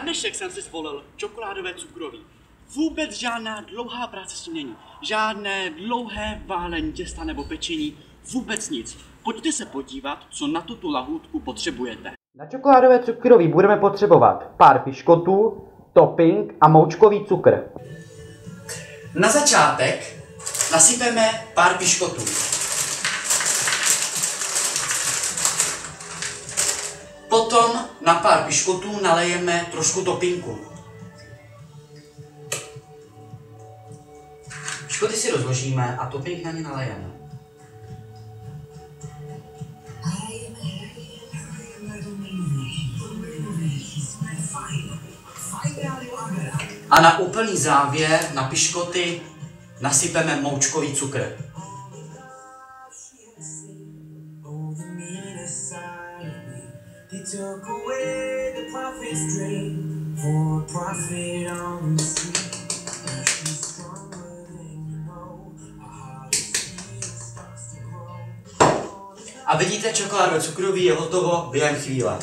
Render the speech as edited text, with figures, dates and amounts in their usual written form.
dnešek jsem si zvolil čokoládové cukroví. Vůbec žádná dlouhá práce s tím není. Žádné dlouhé válení těsta nebo pečení. Vůbec nic. Pojďte se podívat, co na tuto lahůdku potřebujete. Na čokoládové cukroví budeme potřebovat pár piškotů, topping a moučkový cukr. Na začátek nasypeme pár piškotů. Potom na pár piškotů nalejeme trošku topinku. Piškoty si rozložíme a topink na ně nalejeme. A na úplný závěr na piškoty nasypeme moučkový cukr. A vidíte, čokoládové cukroví je hotovo během chvíle.